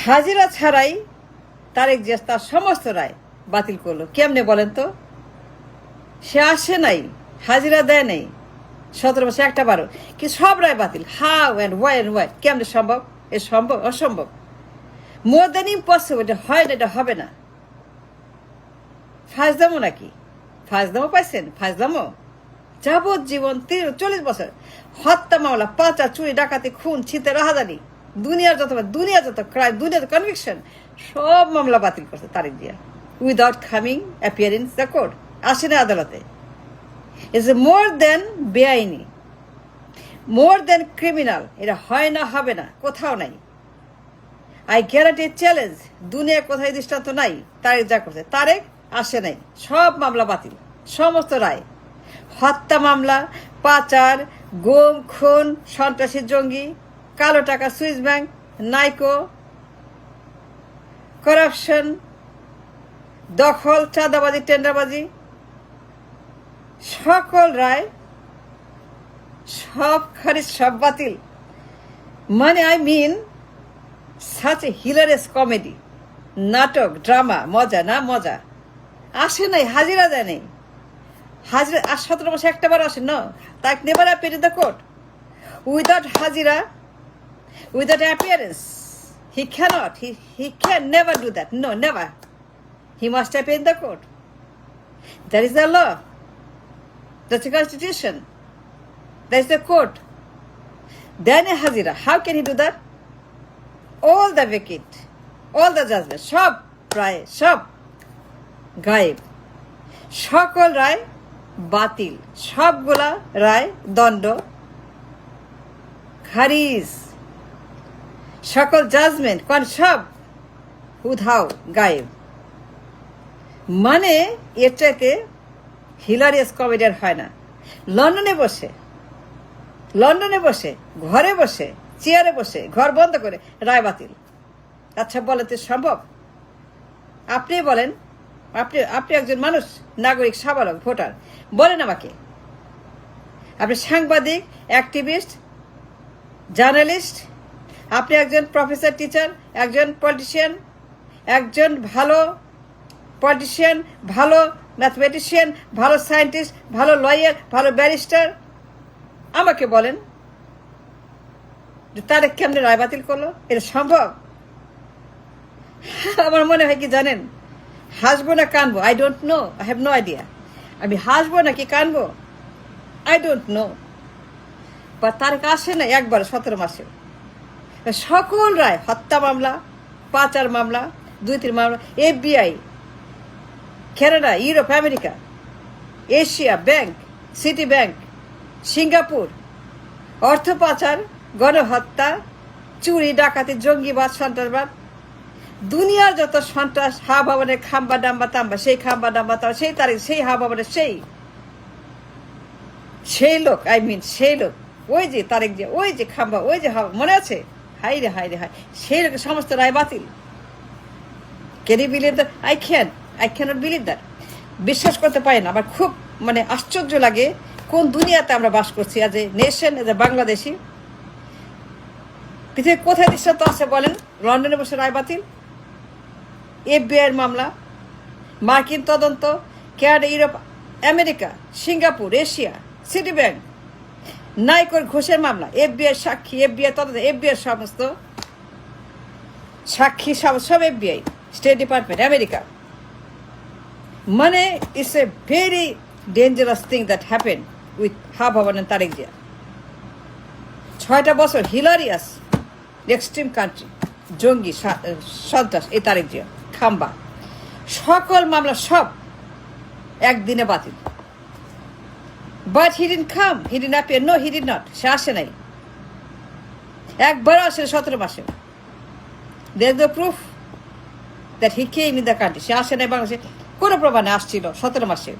হাজিরা ছাড়াই তারেক জিয়া তার সমস্ত রায় বাতিল করলো। কেমনে বলেন তো? সে আসে নাই, হাজিরা দেয় নাই 17 মাসে একটা বারো, কি সব রায় বাতিল। হাউ অ্যান্ড ওয়াই কেমনে সম্ভব? এ সম্ভব? অসম্ভব, মোর দেন ইম্পসিবল। এটা হয় না, এটা হবে না। ফাজদামো নাকি? ফাজদামো পাইছেন? ফাজদামো যাবজ্জীবন 40 বছর হত্যা মামলা, পাচার, চুরি, ডাকাতি, খুন, ছিনতাই, রাহাজানি, দুনিয়ার যত ক্রাইম, দুনিয়ার কনভিকশন, সব মামলা বাতিল করছে Tarek Zia without coming appearing the court. আসে না আদালতে। ইটস মোর দেন বেআইনি, মোর দেন ক্রিমিনাল। এটা হয় না, হবে না, কোথাও নাই। আই গ্যারান্টি চ্যালেঞ্জ, দুনিয়া কোথায় দৃষ্টান্ত নাই তারেক যা করছে। তারেক আসে নাই, সব মামলা বাতিল, সমস্ত রায়। হত্যা মামলা, পাচার, গুম, খুন, সন্ত্রাসী, জঙ্গি, কালো টাকা, সুইস ব্যাংক, নাইকো, করাপশন, দখল, চাঁদাবাজি, টেন্ডারবাজি, সকল রায়, সব খারিজ, সব বাতিল। মানে I mean such a hilarious comedy, নাটক, ড্রামা, মজা না মজা। আসে নাই, হাজিরা দেয় নেই। হাজিরা আর 17 মাসে একটা বার আসে না। তাকে never appear in the court without হাজিরা, without appearance. He cannot, he can never do that. No, never. He must appear in the court. That is the law. That's the constitution. That is the court. Then a hazira. How can he do that? All the vacate, all the judgment, সব রায়, সব গায়েব, সকল রায় বাতিল, সবগুলা রায় দণ্ড খারিজ, সকল judgement কোন সব উধাও, গায়েব। মানে এর চাইতে হিলারিয়াস কমেডিয়ার হয় না। লন্ডনে বসে, ঘরে বসে, চেয়ারে বসে, ঘর বন্ধ করে রায় বাতিল। আচ্ছা বলেন তো সম্ভব? আপনি বলেন, আপনি একজন মানুষ, নাগরিক, সাবালক, ভোটার, বলেন আমাকে। আপনি সাংবাদিক, অ্যাক্টিভিস্ট, জার্নালিস্ট, আপনি একজন প্রফেসর, টিচার, একজন পলিটিশিয়ান, একজন ভালো পলিটিশিয়ান, ভালো ম্যাথমেটিশিয়ান, ভালো সায়েন্টিস্ট, ভালো লয়ার, ভালো ব্যারিস্টার, আমাকে বলেন তারা কেমনে রায় বাতিল করলো? এটা সম্ভব? আমার মনে হয় কি জানেন, হাসবো না কানবো, I don't know, I have no idea. আমি হাসবো নাকি কানবো, আই ডোন্ট নো। বা তার আসে না একবার 17 মাসে সকল রায়, হত্যা মামলা, পাচার মামলা, 2-3 মামলা, FBI, Canada, Europe, America, Asia bank, city bank, Singapore, অর্থ পাচার, গণহত্যা, চুরি, ডাকাতি, জঙ্গিবাদ, সন্ত্রাসবাদ, দুনিয়ার যত সন্ত্রাস, হা ভবনের খাম্বা ডাম্বা তাম্বা, সেই খাম্বা ডাম্বা তাম্বা, সেই তারিখ, সেই হা ভবনের সেই লোক, আই মিন সেই লোক, ওই যে তারেক যে, ওই যে খাম্বা, ওই যে হাওয়া, মনে আছে? হাই রে সেই লোকের সমস্ত রায় বাতিল। Can you believe that? I cannot believe that. বিশ্বাস করতে পারি না। আমার খুব মানে আশ্চর্য লাগে, কোন দুনিয়াতে আমরা বাস করছি আজ a nation, as a Bangladeshi. পৃথিবীর কোথায় দৃষ্টান্ত আছে বলেন? লন্ডনে বসে রায় বাতিল, FBI মামলা, মার্কিন তদন্ত, Canada, Europe, America, Singapore, Asia, City Bank, নাইকোর ঘুষের মামলা, FBI সাক্ষী, FBI তদন্ত, FBI সমস্ত সাক্ষী, সব FBI, স্টেট ডিপার্টমেন্ট, আমেরিকা। মানে it's a very dangerous thing that happen with Hawa Bhaban and Tarique Zia. 6টা বছর হিলারিয়াস এক্সট্রিম কান্ট্রি, জঙ্গি, সন্ত্রাস, এই তারেক জিয়া খাম্বা, সকল মামলা সব একদিনে বাতিল। But he didn't come, he didn't appear. No, he did not. সে আসে নাই, একবারও আসে 17 মাসে। There is the proof that he came in the country. সে আসে নাই বাংলাদেশে, কোনো প্রমাণে আসছিল 17 মাসে।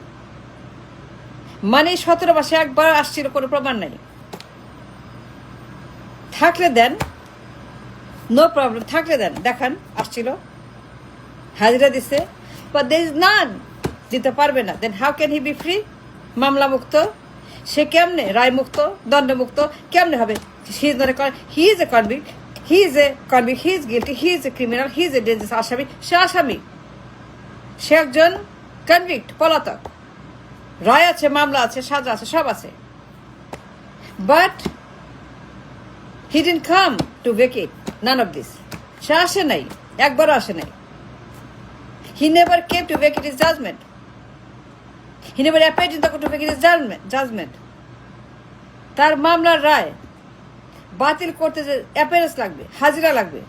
মানে 17 মাসে একবার আসছিল, কোনো প্রমাণ নাই। থাকলে দেন, নো প্রবলেম, থাকলে দেন, দেখান আসছিল, হাজিরা দিচ্ছে। বাট দেয়ার ইজ নান, দিতে পারবে না। Then how can he be free? মামলা মুক্ত সে কেমনে, রায় মুক্ত, দণ্ডমুক্ত কেমনে হবে? He is a convict, he is a convict, he is guilty, he is a criminal, he is a dangerous আসামি। সে আসামি, সে একজন কনভিক্ট, পলাতক। রায় আছে, মামলা আছে, সাজা আছে, সব আছে। But he didn't come to vacate none of this. সে আসে নাই, একবারও আসে নাই। He never came to vacate his judgment. He never appeared in the court to vacate his judgment. তার মামলার রায় বাতিল করতে যে অ্যাপিয়ারেন্স লাগবে, হাজিরা লাগবে,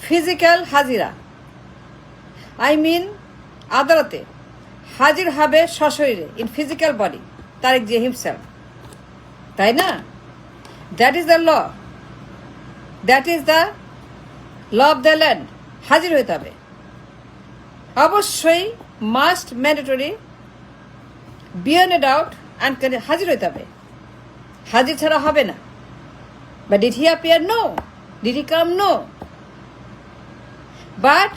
ফিজিক্যাল হাজিরা, আই মিন আদালতে হাজির হবে সশরীরে, in physical body, Tarek Zia himself, তাই না? That is the law, that is the law of the land. হাজির হইতে হবে অবশ্যই, must, mandatory, beyond a doubt, and হাজির হইতে হবে। হাজির ছাড়া হবে না। But did he appear? No. Did he come? No. But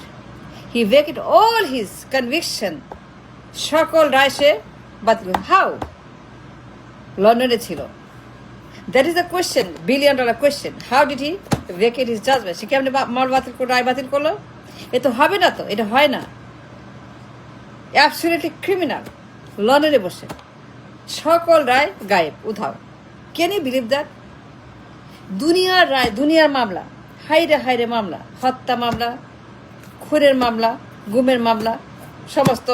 he vacate all his conviction, সকল রায় সে বাতিল। হাউ? লন্ডনে ছিল। That is the question, $1 billion question. How did he vacate his judgment? সে কেমনি মামলা বাতিল করলো, রায় বাতিল করলো? এ তো হবে না, তো এটা হয় না। অ্যাবসলিউটলি ক্রিমিনাল, লন্ডনে বসে সকল রায় গায়েব, উধাও। Can you believe that? দুনিয়ার রায়, দুনিয়ার মামলা, হাইরে হাইরে মামলা, হত্যা মামলা, খুনের মামলা, গুমের মামলা, সমস্ত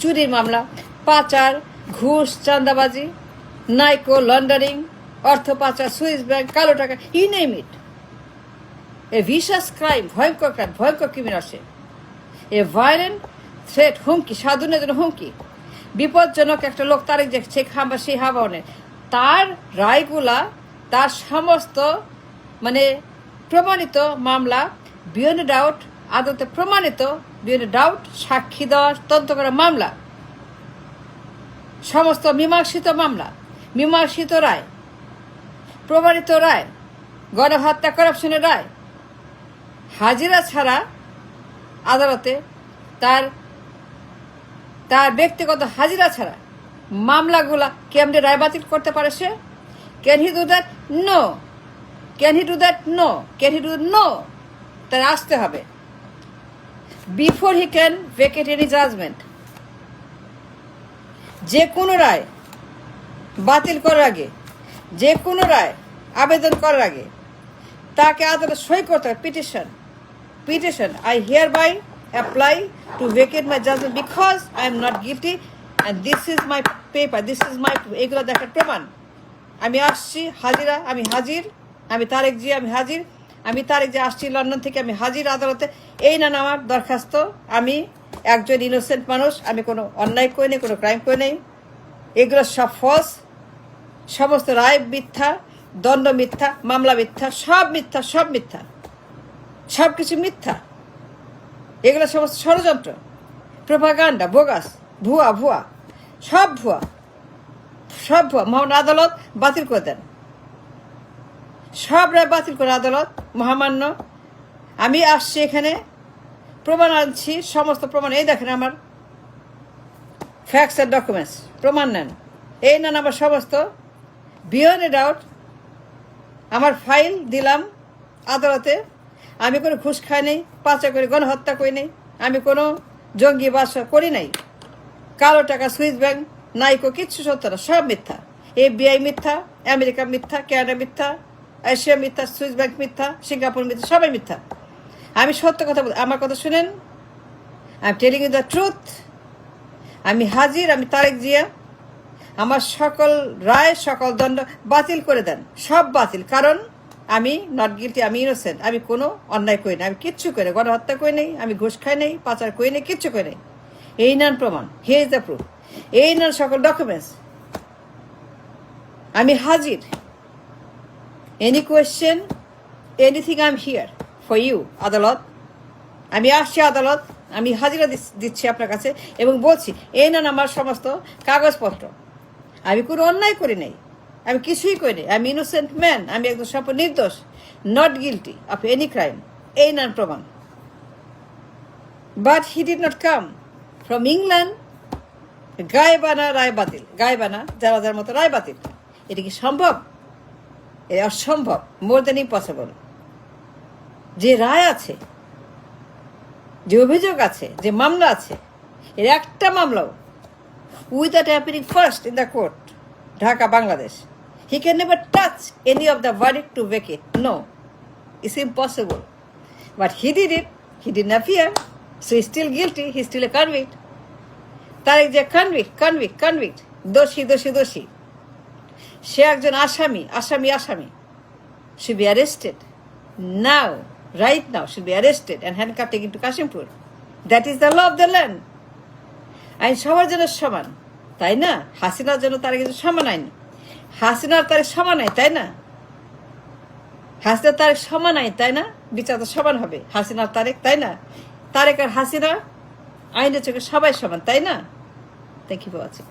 চুরির মামলা, পাচার, ঘুষ, চাঁদাবাজি, নাইকো, লন্ডারিং, অর্থ পাচার, সুইস ব্যাংক, কালো টাকা, you name it. A vicious crime, ভয়ঙ্কর ক্রাইম, ভয়ঙ্কর ক্রিমিনাল। এ ভায়োলেন্ট থ্রেট, হুমকি, সাধুনের জন্য হুমকি, বিপজ্জনক একটা লোক। তারেক যে শেখ হামা, সেই হাবানের তার রায়গুলা, তার সমস্ত মানে প্রমাণিত মামলা, বিয়ন্ড ডাউট, আদালতে প্রমাণিত, বিয়ন্ড ডাউট, সাক্ষী দেওয়া, তদন্ত করা মামলা, সমস্ত মীমাংসিত মামলা, মীমাংসিত রায়, প্রমাণিত রায়, গণহত্যা, করাপশনের রায়। হাজিরা ছাড়া আদালতে তার ব্যক্তিগত হাজিরা ছাড়া মামলাগুলা কেমনে রায় বাতিল করতে পারে সে? Can he do that? No. Can he do that? No. Can he do? No. তার আসতে হবে before he can vacate any judgment. যে কোনো রায় বাতিল করার আগে, যে কোনো রায় আবেদন করার আগে তাকে আদালত সই করতে হবে। Petition, I hereby apply to vacate my judgment because I am not guilty and this is my paper, this is my, এগুলো দেখার প্রমাণ। আমি আসছি, হাজিরা, আমি হাজির, আমি তারেক জি, আমি হাজির, আমি তারেক জি আসছি লন্ডন থেকে, আমি হাজির আদালতে। এই না আমার দরখাস্ত, আমি একজন ইনোসেন্ট মানুষ, আমি কোনো অন্যায় করে নেই, কোনো ক্রাইম করে নেই। এগুলো সব ফলস, সমস্ত রায় মিথ্যা, দণ্ড মিথ্যা, মামলা মিথ্যা, সব মিথ্যা, সব মিথ্যা, সব কিছু মিথ্যা। এগুলো সমস্ত ষড়যন্ত্র, প্রোপাগান্ডা, বোগাস, ভুয়া, সব ভুয়া। মহান আদালত বাতিল করে দেন, সব রায় বাতিল করে আদালত মহামান্য। আমি আসছি এখানে, প্রমাণ আনছি, সমস্ত প্রমাণ। এই দেখেন আমার ফ্যাক্টস আর ডকুমেন্টস, প্রমাণ নেন। এই নেন আমার সমস্ত বিয়ন্ড এ ডাউট, আমার ফাইল দিলাম আদালতে। আমি কোনো ঘুষ খাই নেই, পাচার করি, গণহত্যা করি নেই, আমি কোনো জঙ্গি বাসা করি নাই, কালো টাকা, সুইস ব্যাংক, নাইকো, কিচ্ছু সত্য না, সব মিথ্যা। FBI মিথ্যা, আমেরিকা মিথ্যা, কানাডা মিথ্যা, এশিয়া মিথ্যা, সুইস ব্যাংক মিথ্যা, সিঙ্গাপুর মিথ্যা, সবাই মিথ্যা। আমি সত্য কথা বলি, আমার কথা শুনেন। I am telling you the truth. আমি হাজির, আমি তারেক জিয়া। আমার সকল রায়, সকল দণ্ড বাতিল করে দেন, সব বাতিল। কারণ আমি নট গিলটি, আমি ইনোসেন্ট, আমি কোনো অন্যায় করি না, আমি কিচ্ছু করি না, গণহত্যা করি নেই, আমি ঘুষ খাই নেই, পাচার করি নেই, কিচ্ছু করি নেই। এই নেন প্রমাণ, হিয়ার ইজ দ্য প্রুফ। এই নেন সকল ডকুমেন্টস। আমি হাজির। Any question, anything, I am here for you আদালত। আমি আসছি আদালত, আমি হাজিরা দিচ্ছি আপনার কাছে এবং বলছি এই নেন আমার সমস্ত কাগজপত্র। আমি কোনো অন্যায় করি নাই, আমি কিছুই করি নাই, আমি ইনোসেন্ট ম্যান, আমি একদম সম্পূর্ণ নির্দোষ, not guilty of any crime. এই নেন প্রমাণ। But he did not come from England. গায়ে বানা রায় বাতিল, গায়ে বানা যারা যার মতো রায় বাতিল। এটা কি সম্ভব? এ অসম্ভব, মোর দেন ইম্পসিবল। যে রায় আছে, যে অভিযোগ আছে, যে মামলা আছে, এর একটা মামলাও without appearing first in the court, Dhaka, Bangladesh, he can never touch any of the verdict to vacate. No, it's impossible. But he did it. He didn't appear. So he's still guilty. He's still a convict. Tarek যে convict, দোষী, সে একজন আসামি, should be arrested now, right now, should be arrested and handcuffed taken to Kashimpuর. That is the law of the land. আইন সবার জন্য সমান, তাই না? হাসিনার জন্য তার কিছু সমান আইন, হাসিনার তারেক সমান আইন, তাই না? হাসিনার তারেক সমান আইন, তাই না? বিচার তো সমান হবে হাসিনার তারেক, তাই না? তারেক আর হাসিনা আইনের চোখে সবাই সমান, তাই না? Thank you for watching.